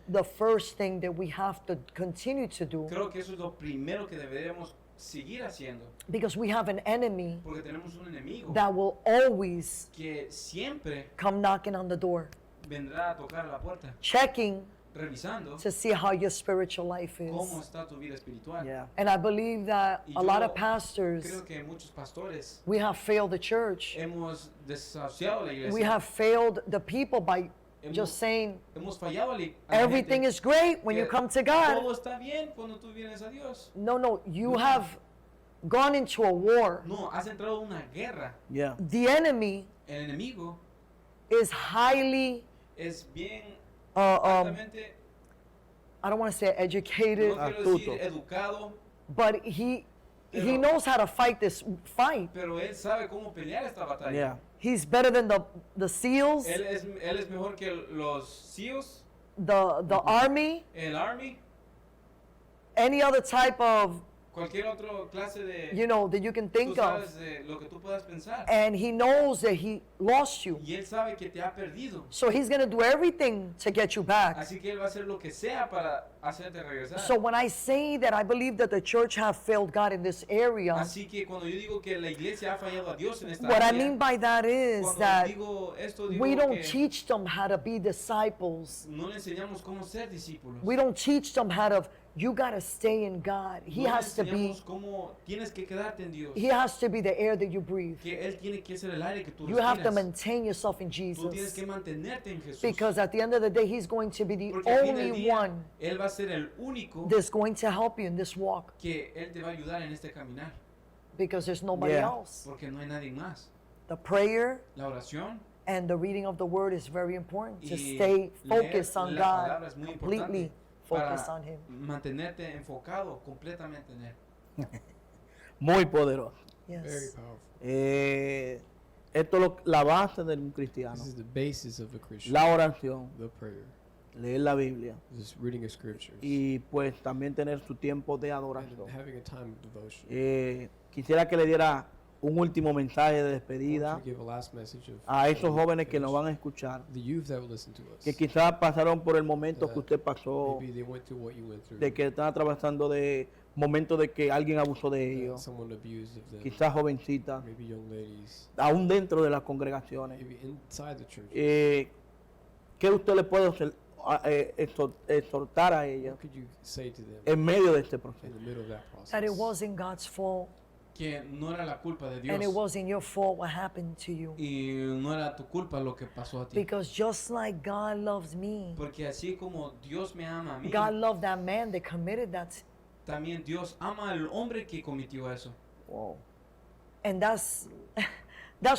the first thing that we have to continue to do Creo que eso es lo primero que deberíamos seguir haciendo, because we have an enemy porque tenemos un enemigo that will always que siempre come knocking on the door, vendrá a tocar la puerta, checking revisando to see how your spiritual life is. cómo está tu vida espiritual. Yeah. And I believe that Y a lot yo of pastors, Creo que muchos pastores we have failed the church. hemos desasociado la iglesia. We have failed the people by Hemos- just saying Hemos fallado a la everything gente, is great when you que come to todo God. está bien cuando tú vienes a Dios. No, you No. have gone into a war. No, has entrado en una guerra. Yeah. The enemy El enemigo is highly, es bien I altamente, don't want to say no educated, quiero astuto. decir educado, but he Pero- knows how to fight this fight. pero él sabe cómo pelear esta batalla. Yeah. He's better than the SEALs, Él es mejor que los SEALs, the army, el Army, any other type of, cualquier otra clase de... that you can tú think of. sabes de lo que tú puedas pensar. And he knows that he lost you. Y él sabe que te ha perdido. So he's going to do everything to get you back. Así que él va a hacer lo que sea para hacerte regresar. So when I say that I believe that the church have failed God in this area, Así que cuando yo digo que la iglesia ha fallado a Dios en esta what I área, mean by that is cuando that digo esto, digo we don't que teach them how to be disciples. no le enseñamos cómo ser discípulos. We don't teach them how to, you got to stay in God. He No le has to be, enseñamos cómo tienes que quedarte en Dios. he has to be the air that you breathe. Que Él tiene que ser el aire que tú You have to respiras. maintain yourself in Tú tienes Jesus. que mantenerte en Jesús. Because at the end of the day, he's going to be the Porque al fin del only día, one Él va a ser el único that's going to help you in this walk. que Él te va a ayudar en este caminar. Because there's nobody Yeah. else. Porque no hay nadie más. The prayer La oración and the reading of the word is very important to y stay leer focused on la God, palabra es muy completely importante focused para on Him. mantenerte enfocado completamente en Él. Muy poderoso. Very Yes. powerful. Esto es la base de un cristiano. This is the basis of a Christian. La oración, The prayer. leer la Biblia Just reading of scriptures. y pues también tener su tiempo de And adoración. having a time of devotion. Quisiera que le diera un último mensaje de I want despedida you to give a last message of a esos of jóvenes que nos finish. van a escuchar, The youth that will listen to us. que quizás pasaron por el momento que usted pasó, Maybe they went through what you went through. de que están atravesando de momentos de que alguien abusó de that ellos, someone abused of them. quizás jovencitas, Maybe young ladies. aún dentro de las congregaciones. Maybe inside the church. ¿Qué usted le puede exhortar a ellas What could you say to them en medio de este in proceso? the middle of that process? That it wasn't God's fault Que no era la culpa de Dios. and it wasn't your fault what happened to you. Y no era tu culpa lo que pasó a ti. Because just like God loves me, Porque así como Dios me ama a mí, God loved that man that committed that. también Dios ama al hombre que cometió eso. Wow. And that's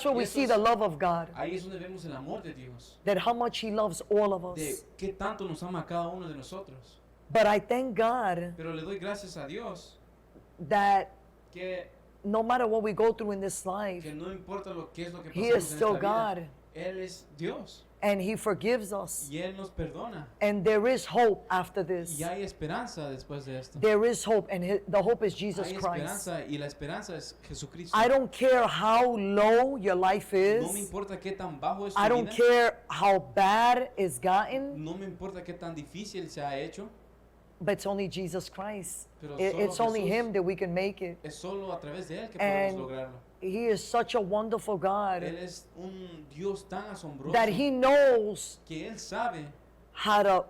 where we eso see es- the love of God. Ahí es donde vemos el amor de Dios. That how much He loves all of De us. qué tanto nos ama a cada uno de nosotros. But I thank God Pero le doy gracias a Dios that que, no matter what we go through in this life, que no importa lo que es lo que He pasamos is en still esta vida, God Él es Dios and He forgives us. y Él nos perdona. And there is hope after Y this. hay esperanza después de esto. There is hope, and the hope is Jesus Hay Christ. esperanza y la esperanza es Jesucristo. I don't care how low your life No me is. importa qué tan bajo es tu I don't vida. care how bad it's gotten, No me importa qué tan difícil se ha hecho. but it's only Jesus Christ. Pero It's solo only Jesús. Him that we can make it. Es solo a través de Él que And podemos lograrlo. He is such a wonderful God Él es un Dios tan asombroso that He knows que Él sabe how to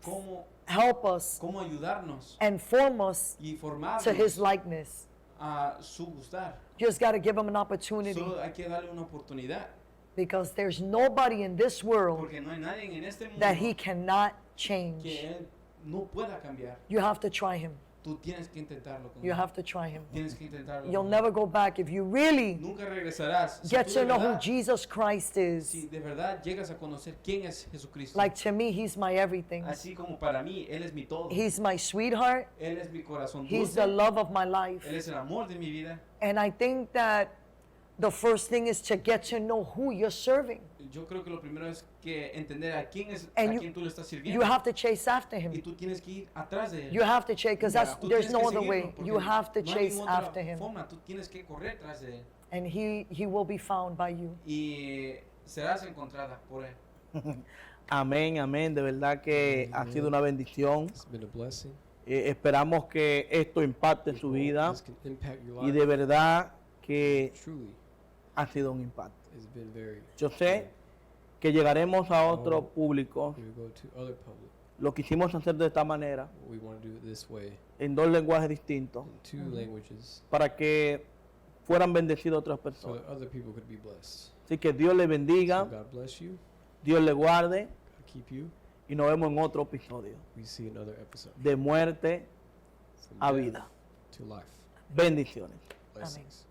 cómo help us cómo ayudarnos and form us y to formarnos his likeness. a su gustar. You just got to give him an opportunity, Solo hay que darle una oportunidad, because there's nobody in this world porque no hay nadie en este mundo that he cannot que change. él no pueda cambiar. You have to try him. Tú tienes que intentarlo con You él. have to try him. Tienes que intentarlo. You'll con él. never go back if you really Nunca regresarás. Si get tú to de know who verdad- Jesus Christ is. Si de verdad llegas a conocer quién es Jesucristo. Like to me, he's my everything. Así como para mí, Él es mi todo. He's my sweetheart. Él es mi corazón He's dulce. the love of my life. Él es el amor de mi vida. And I think that the first thing is to get to know who you're serving. Yo creo que lo primero es que entender a quién es And a you- quién tú le estás You sirviendo. have to chase after Y him. tú tienes que ir atrás de él. You have to chase, because Tú there's tienes no que other seguirlo, way. porque You have to no hay chase ninguna otra after him. forma. Tú tienes que correr tras de él. And he will be found by you. Y serás encontrada por él. Amén, amén. De verdad que ha sido una bendición. It's been a blessing. Esperamos que esto impacte en su vida This can impact your y life. de verdad que Truly, ha sido un impacto. it's been very. Yo sé que llegaremos a otro público. We go to other public. Lo quisimos hacer de esta manera, We want to do it this way en dos lenguajes distintos, in two languages, para que fueran bendecidas otras so personas. that other people could be blessed. Así que Dios le So bendiga, God bless you. Dios le guarde God keep you. y nos vemos en otro episodio We see another episode. de muerte From a death vida. to life. Bendiciones. Blessings.